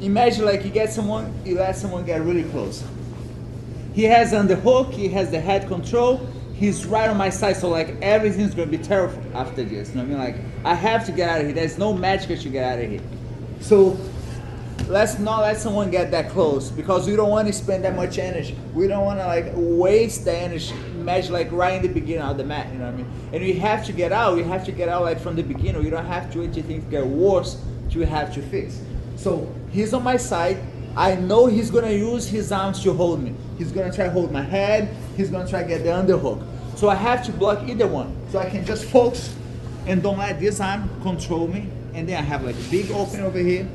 imagine like you let someone get really close. He has on the hook, he has the head control, he's right on my side, so like everything's gonna be terrible after this. You know what I mean? Like I have to get out of here. There's no magic to get out of here. So let's not let someone get that close because we don't want to spend that much energy. We don't want to like waste the energy. Imagine like right in the beginning of the mat, you know what I mean? And we have to get out. We have to get out like from the beginning. We don't have to wait till things get worse till we have to fix. So he's on my side. I know he's gonna use his arms to hold me. He's gonna try to hold my head. He's gonna try to get the underhook. So I have to block either one. So I can just focus and don't let this arm control me. And then I have like a big opening over here.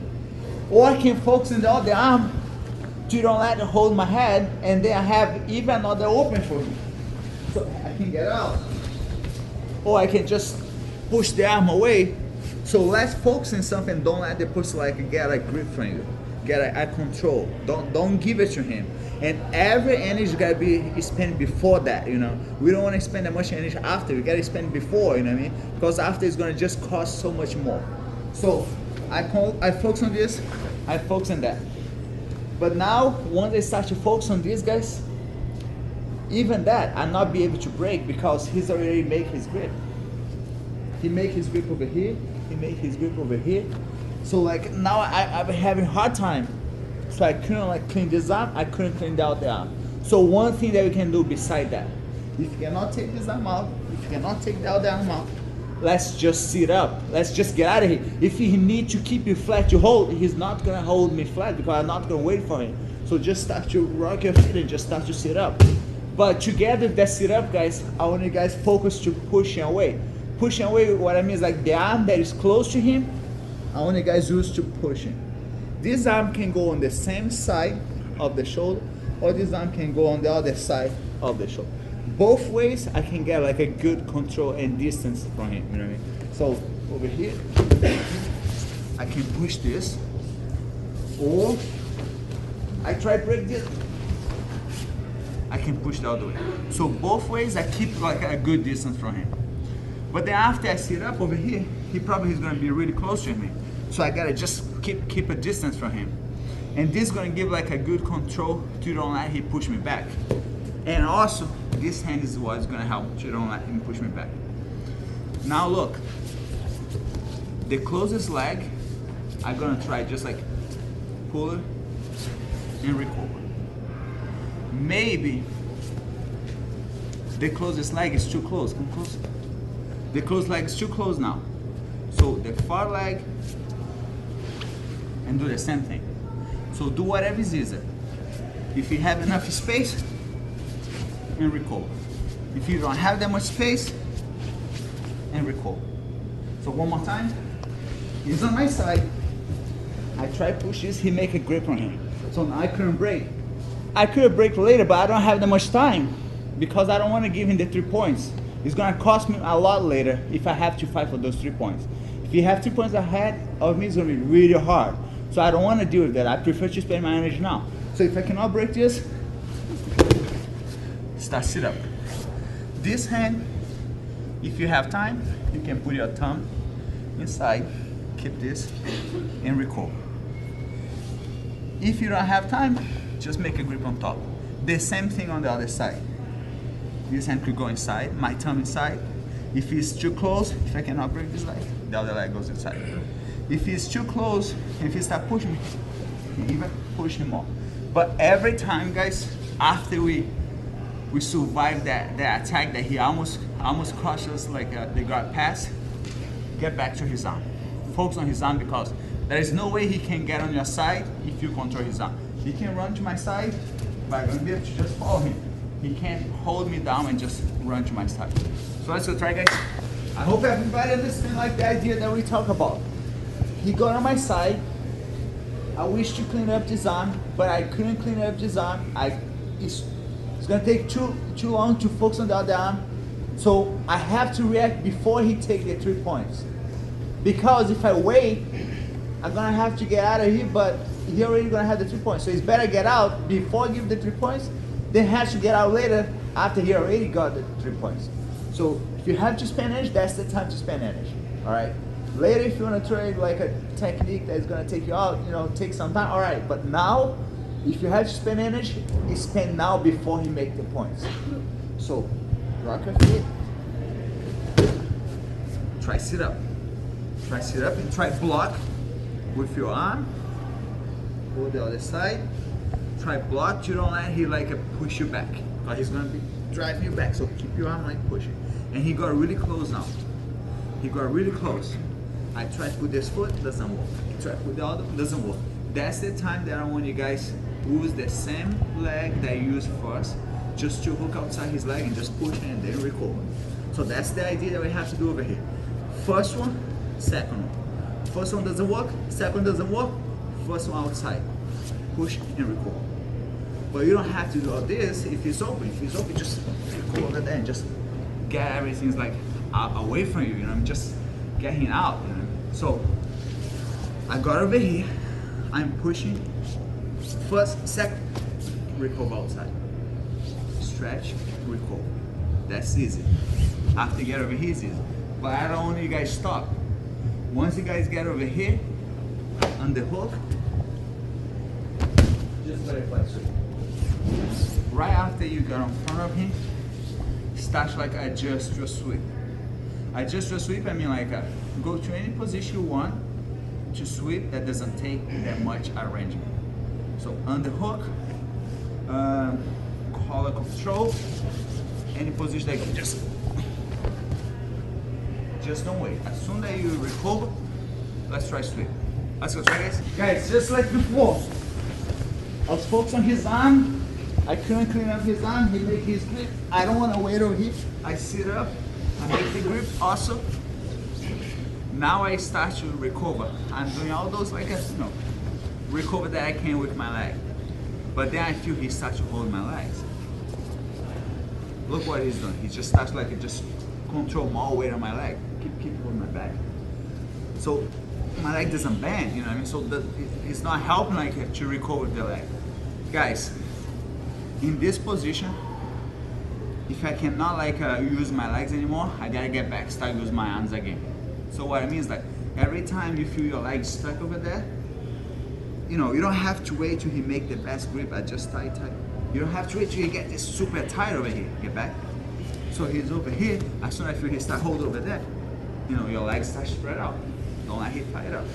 Or I can focus in the other arm to don't let it hold my head, and then I have even another open for me. So I can get out. Or I can just push the arm away. So let's focus in something, don't let the person like get a grip from you. Get a control. Don't give it to him. And every energy gotta be spent before that, you know. We don't want to spend that much energy after. We gotta spend before, you know what I mean? Because after it's gonna just cost so much more. So I focus on this, I focus on that. But now, once I start to focus on these guys, even that, I'll not be able to break because he's already make his grip. He make his grip over here, he make his grip over here. So like now I'm having hard time. So I couldn't like clean this arm, I couldn't clean out the arm. So one thing that we can do beside that, if you cannot take this arm out, if you cannot take the other arm out, let's just sit up. Let's just get out of here. If he need to keep you flat to hold, he's not gonna hold me flat because I'm not gonna wait for him. So just start to rock your feet and just start to sit up. But together with that sit up, guys, I want you guys focus to pushing away. Pushing away, what I mean is like the arm that is close to him, I want you guys use to push him. This arm can go on the same side of the shoulder, or this arm can go on the other side of the shoulder. Both ways, I can get like a good control and distance from him, you know what I mean? So over here, I can push this, or I try to break this. I can push the other way. So both ways, I keep like a good distance from him. But then after I sit up over here, he probably is gonna be really close to me. So I gotta just keep a distance from him. And this is gonna give like a good control to don't let him push me back. And also, this hand is what's gonna help to don't let him push me back. Now look, the closest leg, I'm gonna try just like pull it and recover. Maybe the closest leg is too close, come closer. The close leg is too close now. So the far leg, and do the same thing. So do whatever is easier. If you have enough space, and recover. If you don't have that much space, and recover. So one more time. He's on my side. I try push this, he make a grip on him. So now I couldn't break. I could break later, but I don't have that much time because I don't want to give him the 3 points. It's gonna cost me a lot later if I have to fight for those 3 points. If you have 2 points ahead of me, it's gonna be really hard. So I don't want to deal with that. I prefer to spend my energy now. So if I cannot break this, start sit up. This hand, if you have time, you can put your thumb inside, keep this, and recover. If you don't have time, just make a grip on top. The same thing on the other side. This hand could go inside, my thumb inside. If it's too close, if I cannot break this leg, the other leg goes inside. If it's too close, if he start pushing me, even push him more. But every time, guys, after we survive that attack that he almost crushed us like the guard pass, get back to his arm. Focus on his arm because there is no way he can get on your side if you control his arm. He can run to my side, but I'm gonna be able to just follow him. He can't hold me down and just run to my side. So let's go try, guys. I hope everybody understands like the idea that we talk about. He got on my side. I wish to clean up this arm, but I couldn't clean up this arm. It's gonna take too long to focus on the other arm. So I have to react before he takes the 3 points. Because if I wait, I'm gonna have to get out of here, but he already gonna have the 3 points. So it's better get out before I give the 3 points, then has to get out later after he already got the 3 points. So if you have to spend energy, that's the time to spend energy, all right? Later, if you want to try like a technique that's gonna take you out, you know, take some time. All right, but now, if you have to spend energy, you spend now before he make the points. So, rock your feet. Try sit up. Try sit up and try block with your arm. Go the other side. Try block. You don't let him like push you back, but he's gonna be driving you back. So keep your arm like pushing. And he got really close now. He got really close. I try to put this foot, doesn't work. Try to put the other, doesn't work. That's the time that I want you guys use the same leg that you used first, just to hook outside his leg and just push and then recover. So that's the idea that we have to do over here. First one, second one. First one doesn't work, second doesn't work, first one outside. Push and recover. But you don't have to do all this if it's open. If it's open, just recover that and just get everything like away from you, you know, just get him out, you know. So I got over here, I'm pushing, first, second, recover outside. Stretch, recover. That's easy. After you get over here, it's easy. But I don't want you guys stop. Once you guys get over here, on the hook, just butterfly sweep. Right after you got in front of him, start like adjust your sweep. Adjust your sweep, I mean like go to any position you want to sweep that doesn't take that much arrangement. So on the hook, collar control, any position that you just don't wait. As soon as you recover, let's try sweep. Let's go try, guys. Guys, just like before, I was focused on his arm. I couldn't clean up his arm. He make his grip. I don't want to wait over here. I sit up. I make the grip also. Now I start to recover. I'm doing all those like a, recover that I can with my leg. But then I feel he starts to hold my legs. Look what he's doing. He just starts like just control more weight on my leg. Keep holding my back. So my leg doesn't bend, you know what I mean? So it's not helping like to recover the leg. Guys, in this position, if I cannot like use my legs anymore, I gotta get back, start using my arms again. So what it means like every time you feel your legs stuck over there, you know, you don't have to wait till he make the best grip. I just tight. You don't have to wait till you get this super tight over here. Get back. So he's over here. As soon as I feel he start hold over there, you know, your legs start spread out. Don't let him tie it up.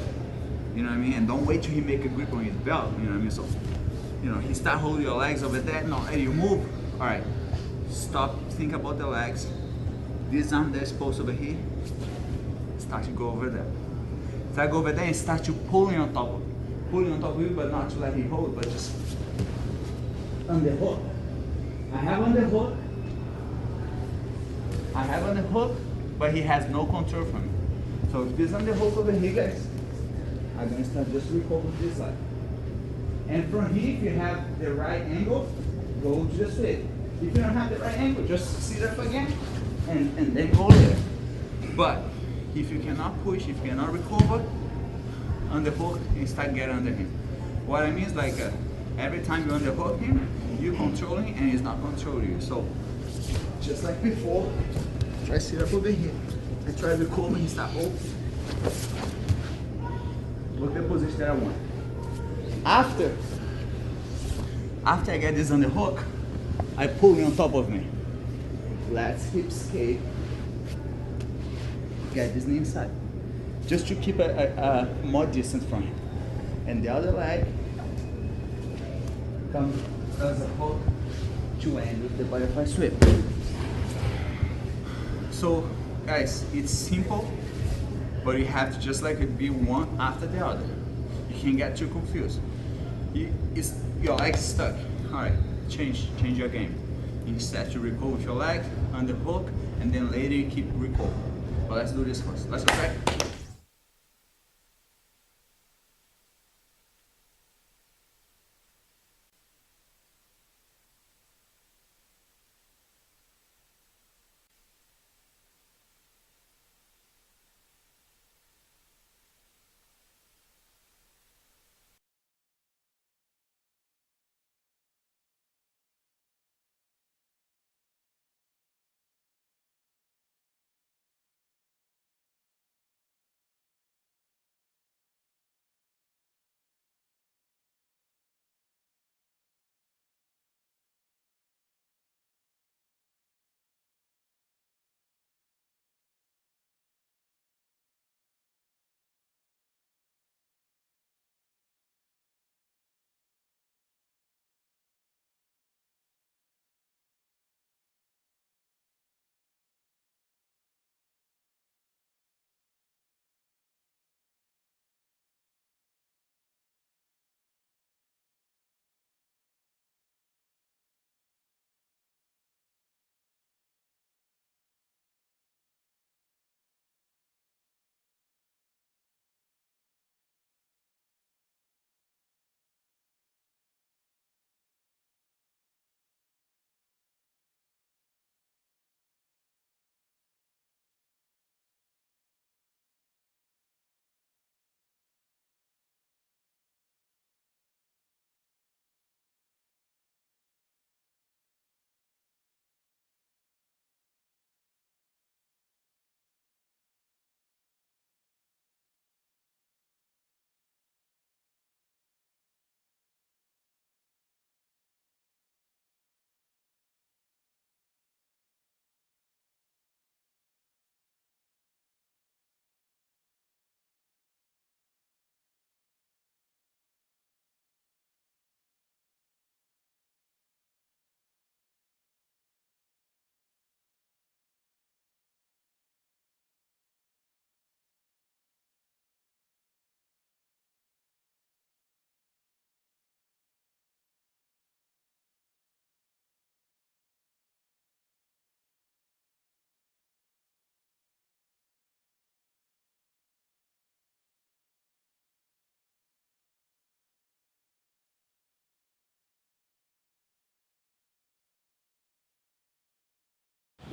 You know what I mean? And don't wait till he make a grip on his belt. You know what I mean? So, you know, he start holding your legs over there. No, and you move. All right. Stop. Think about the legs. This arm that's supposed over here. Start to go over there. Start go over there and start to pulling on top of it. Pulling on top of you, but not to let him hold, but just on the hook. I have on the hook. I have on the hook, but he has no control from me. So if this on the hook over here, guys, I'm gonna start just recover this side. And from here, if you have the right angle, go just it. If you don't have the right angle, just sit up again and then go there. But if you cannot push, if you cannot recover on the hook, and start getting under him. What I mean is like every time you underhook him, you're controlling and he's not controlling you. So just like before, try sit up over here. I try to recover, he start hold. Look at the position that I want. After I get this on the hook, I pull him on top of me. Let's hip skate. Get this knee inside. Just to keep a more distance from him. And the other leg comes as a hook to end with the butterfly sweep. So guys, it's simple, but you have to just like be one after the other. You can't get too confused. Your leg's stuck. Alright, change your game. Instead to recover with your leg on the hook, and then later you keep recover. But let's do this first. Let's go back.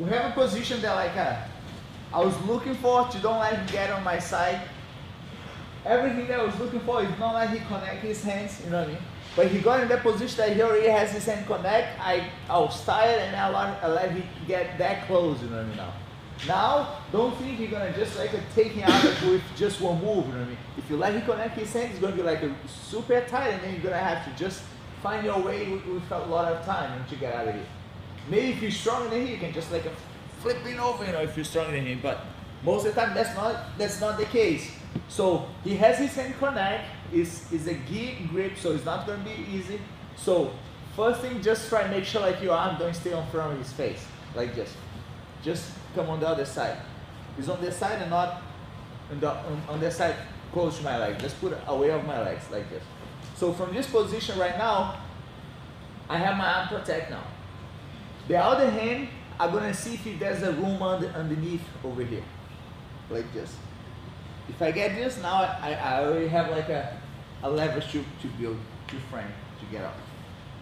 we have a position that like I was looking for to don't let him get on my side. Everything that I was looking for is not let him connect his hands, you know what I mean? But he got in that position that he already has his hand connect. I was tired and I let him get that close, you know what I mean now. Now, don't think you're gonna just like take him out with just one move, you know what I mean? If you let him connect his hand, it's gonna be like a super tight and then you're gonna have to just find your way with a lot of time to get out of here. Maybe if you're stronger than him, you can just like flipping over, you know, if you're stronger than him. But most of the time, that's not the case. So he has his hand connect. Is a gi grip, so it's not gonna be easy. So first thing, just try and make sure like your arm don't stay on front of his face, like this. Just come on the other side. It's on this side and not on this side close to my leg. Just put it away of my legs like this. So from this position right now, I have my arm protect now. The other hand, I'm gonna see if there's a room underneath over here, like this. If I get this, now I already have like a leverage to build, to frame, to get up.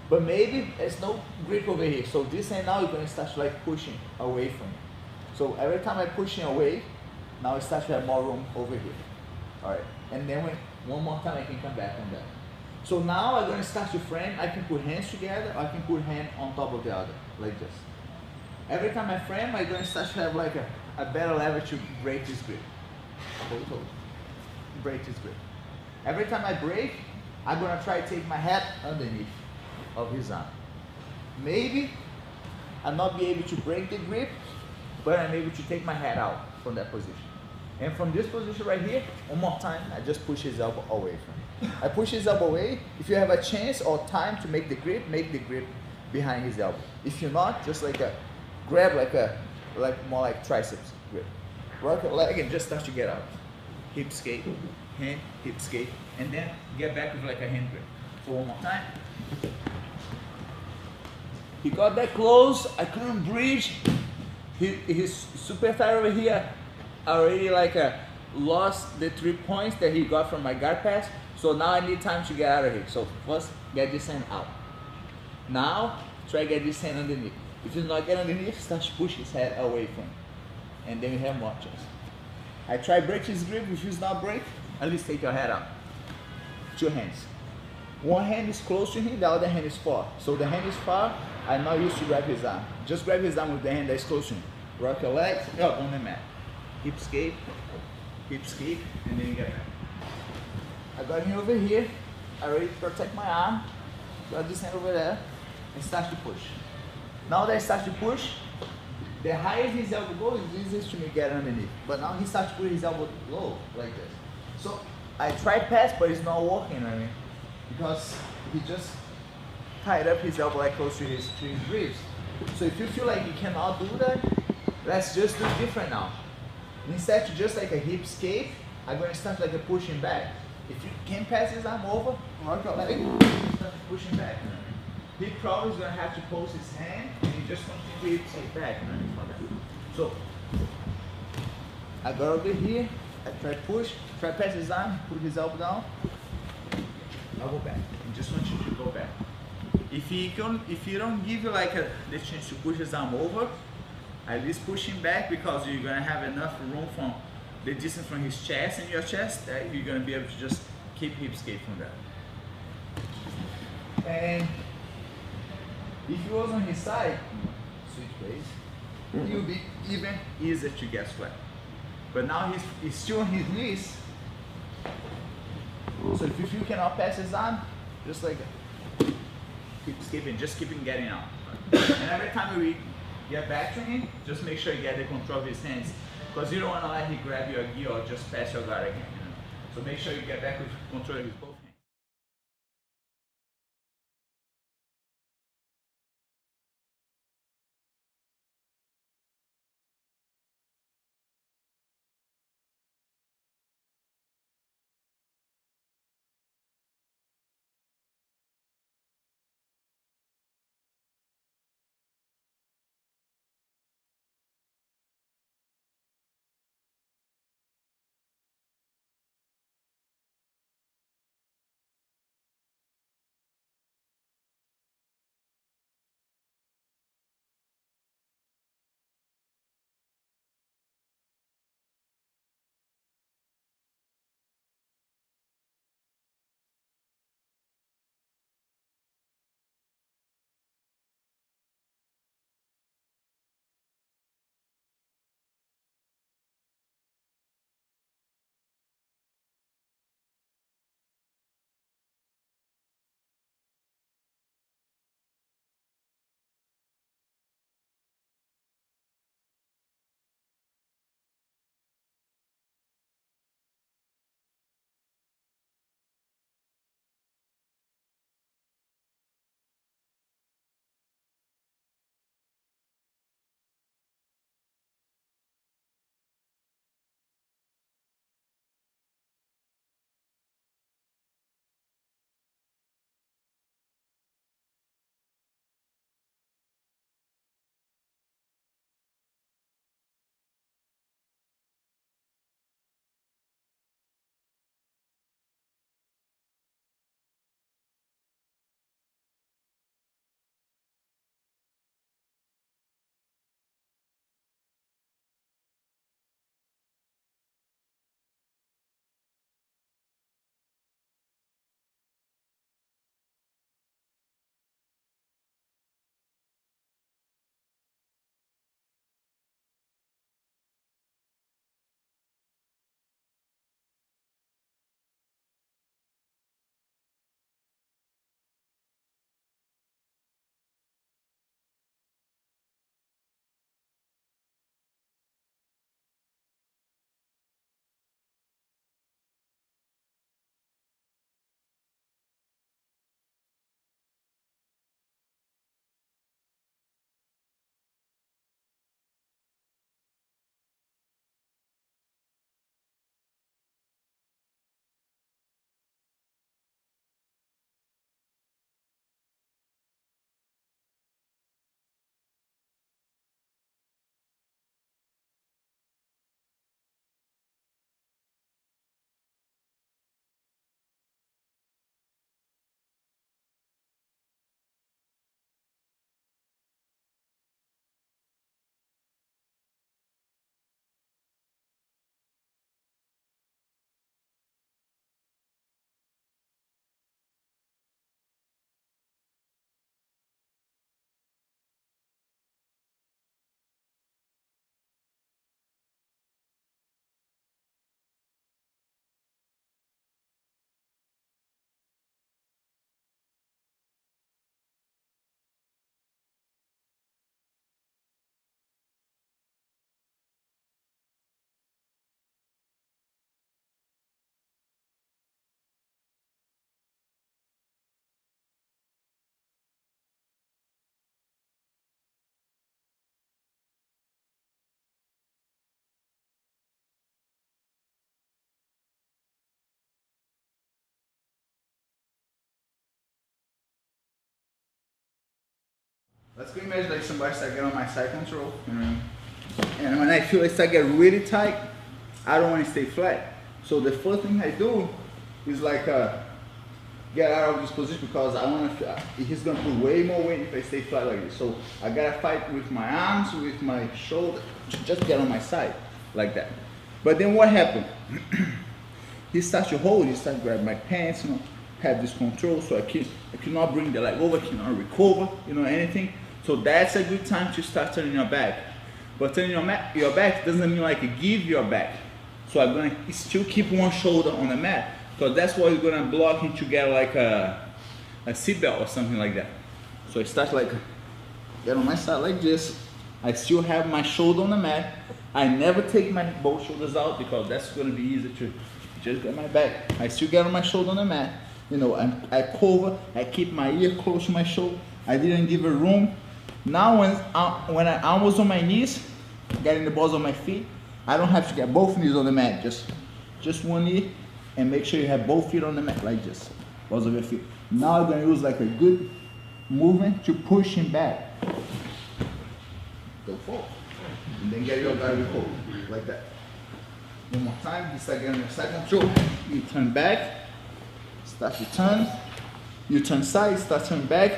But maybe there's no grip over here. So this hand now is gonna start like pushing away from me. So every time I'm pushing away, now it starts to have more room over here. All right, and then one more time I can come back on that. So now I'm gonna start to frame. I can put hands together, or I can put hand on top of the other, like this. Every time I frame, I'm gonna start to have like a better leverage to break this grip. Hold. Break this grip. Every time I break, I'm gonna try to take my head underneath of his arm. Maybe I'll not be able to break the grip, but I'm able to take my head out from that position. And from this position right here, one more time, I just push his elbow away from me. I push his elbow away. If you have a chance or time to make the grip behind his elbow. If you're not, just like grab more like triceps grip. Rock your leg and just start to get out. Hip escape, hand, hip escape, and then get back with like a hand grip. So one more time. He got that close, I couldn't breathe. He's super tight over here. I already lost the 3 points that he got from my guard pass. So now I need time to get out of here. So first, get this hand out. Now, try to get this hand underneath. If he's not getting underneath, start to push his head away from him. And then we have more chance. I try break his grip. If he's not break, at least take your head out. 2 hands. One hand is close to him, the other hand is far. So the hand is far, I'm not used to grab his arm. Just grab his arm with the hand that is close to him. Rock your legs, up on the mat. Hip escape, and then you get back. I got him over here. I already protect my arm. Got this hand over there, and start to push. Now that I start to push, the higher his elbow goes, it's easiest to me get underneath. But now he starts to put his elbow low, like this. So I try pass, but it's not working, you know what I mean? Because he just tied up his elbow like close to his ribs. So if you feel like you cannot do that, let's just do different now. Instead to just like a hip escape, I'm going to start like a pushing back. If you can pass his arm over, rock your leg, start pushing back. You know what I mean? He probably is going to have to post his hand and he just continue to hip back. You know what I mean? So I got over here, I try push, try pass his arm, put his elbow down, I'll go back. And just want you to go back. If you don't give you like the chance to push his arm over, at least push him back, because you're gonna have enough room from the distance from his chest and your chest that you're gonna be able to just keep hip escape from that. And if he was on his side, switch ways, it will be even easier to get sweat. But now he's still on his knees. So if you cannot pass his arm, just like keep skipping, just keep him getting out. And every time we get back to him, just make sure you get the control of his hands, because you don't want to let him grab your gi or just pass your guard again. You know? So make sure you get back with control of his both hands. Let's go imagine like somebody start getting on my side control, you know, and when I feel it start getting really tight, I don't want to stay flat. So the first thing I do is like get out of this position because I want to. He's gonna put way more weight if I stay flat like this. So I gotta fight with my arms, with my shoulder, to just get on my side like that. But then what happened? He starts to hold. He starts to grab my pants, you know, have this control. So I cannot bring the leg over, I cannot recover, you know, anything. So that's a good time to start turning your back. But turning your back doesn't mean like give your back. So I'm gonna still keep one shoulder on the mat, because that's what is gonna block him to get like a seatbelt or something like that. So I start like, get on my side like this. I still have my shoulder on the mat. I never take my both shoulders out because that's gonna be easy to just get my back. I still get on my shoulder on the mat. You know, I cover, I keep my ear close to my shoulder. I didn't give it room. Now when I almost on my knees, getting the balls on my feet, I don't have to get both knees on the mat, just one knee, and make sure you have both feet on the mat like this, balls of your feet. Now I'm gonna use like a good movement to push him back. Go forward, and then get your guy recover, like that. One more time, you start getting your side control, you turn back, start to turn, you turn side, start turn back,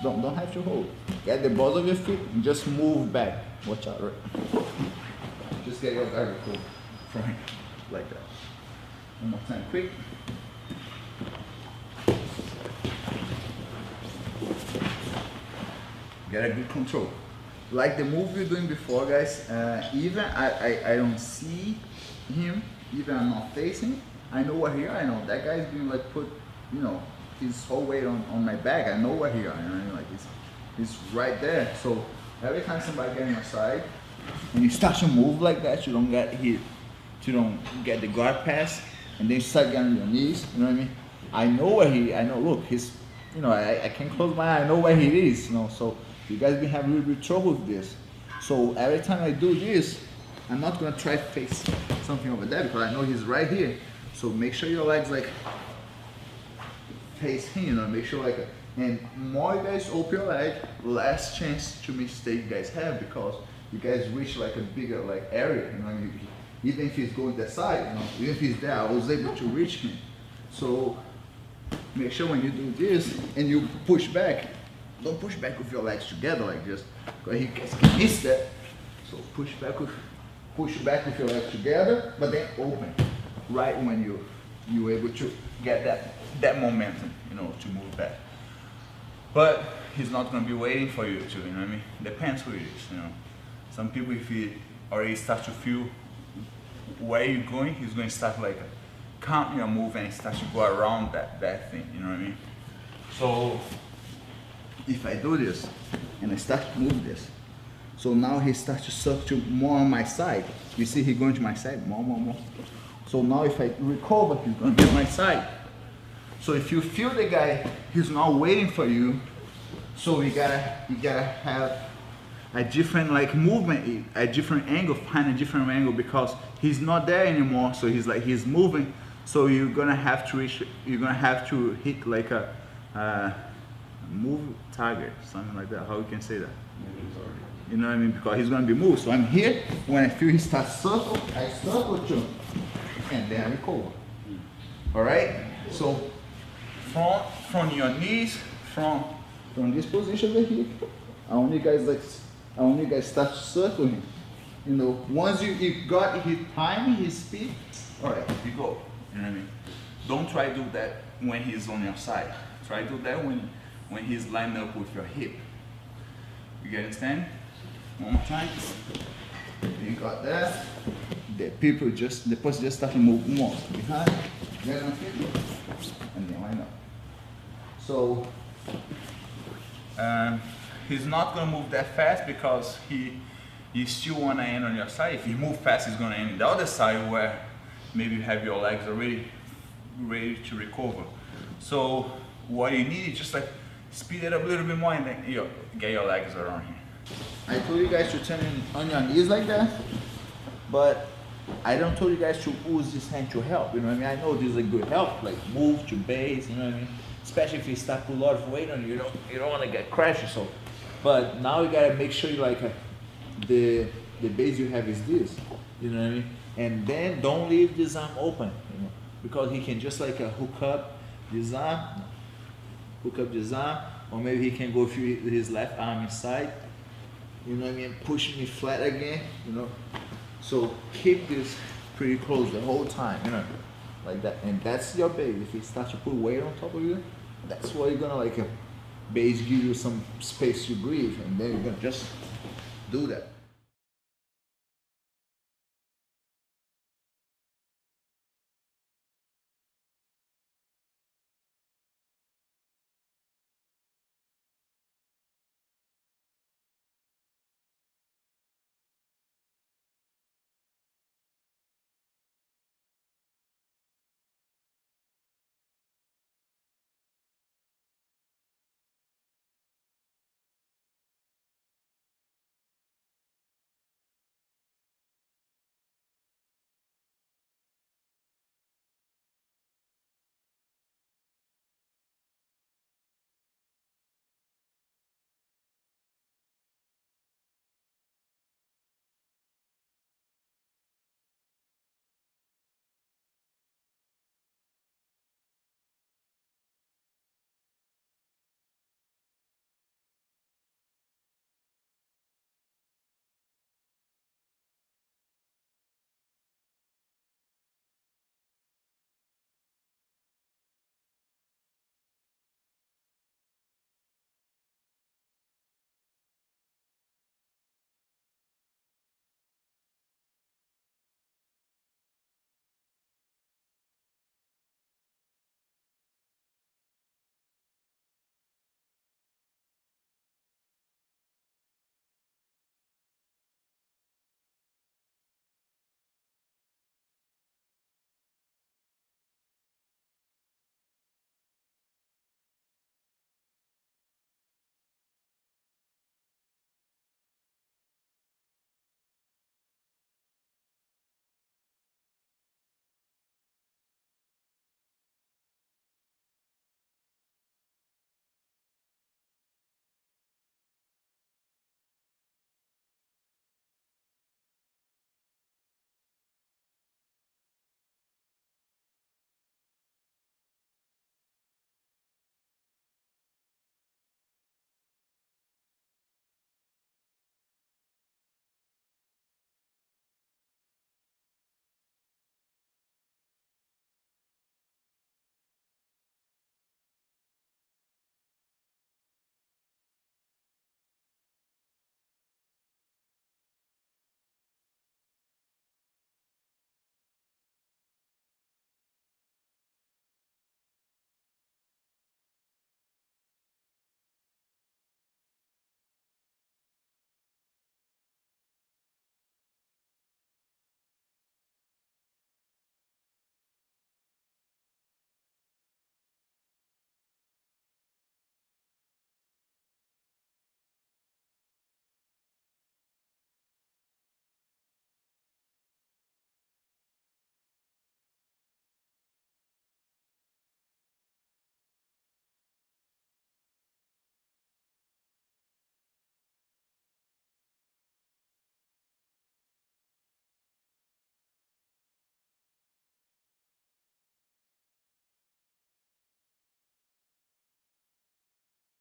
don't have to hold. Get the balls of your feet and just move back. Watch out, right? Just get your guy recover from him, like that. One more time, quick. Get a good control. Like the move we were doing before, guys, even I don't see him, even I'm not facing, I know we're here, I know that guy's being like put, you know, his whole weight on my back, I know we're here, you know, like he's right there. So every time somebody gets on your side, and you start to move like that, you don't get hit, you don't get the guard pass, and then you start getting on your knees, you know what I mean? I know where I know, look, he's, you know, I can close my eye, I know where he is, you know, so you guys been having a little bit of trouble with this. So every time I do this, I'm not gonna try to face something over there because I know he's right here. So make sure your legs like face him, you know, make sure like, and more you guys open your leg, less chance to mistake you guys have because you guys reach like a bigger like area, you know, even if he's going that side, you know, even if he's there, I was able to reach him. So make sure when you do this and you push back, don't push back with your legs together like this, because he can miss that. So push back with your legs together, but then open, right when you're able to get that momentum, you know, to move back. But he's not gonna be waiting for you to, you know what I mean? Depends who it is, you know. Some people, if he already starts to feel where you're going, he's going to start like counting your move and start to go around that thing, you know what I mean? So if I do this and I start to move this, so now he starts to circle more on my side. You see he going to my side, more. So now if I recover, he's going to be on my side. So if you feel the guy, he's not waiting for you, so you gotta have a different like movement, a different angle, find a different angle because he's not there anymore. So he's moving. So you're gonna have to hit like a move target, something like that. How you can say that? You know what I mean? Because he's gonna be moved. So I'm here. When I feel he starts circle, I circle to him, and then I recover. All right. So from your knees, from this position over here, I want you guys start circling. You know, once you got his timing, his speed, all right, you go. You know what I mean? Don't try to do that when he's on your side. Try to do that when he's lined up with your hip. You get understand? One more time. You got that. The person just start to move more behind, then on hip, and then line up. So he's not gonna move that fast because you still wanna end on your side. If you move fast, he's gonna end on the other side where maybe you have your legs already ready to recover. So what you need is just like speed it up a little bit more and then get your legs around here. I told you guys to turn on your knees like that, but I don't told you guys to use this hand to help, you know what I mean? I know this is a good help, like move to base, you know what I mean? Especially if you start to put a lot of weight on you, you don't want to get crashed. So But now you gotta make sure you like the base you have is this, you know what I mean? And then don't leave this arm open, you know, because he can just like hook up this arm, or maybe he can go through his left arm inside, you know what I mean, push me flat again, you know. So keep this pretty close the whole time, you know, like that. And that's your base. If you start to put weight on top of you, that's why you're gonna like base give you some space to breathe, and then you're gonna just do that.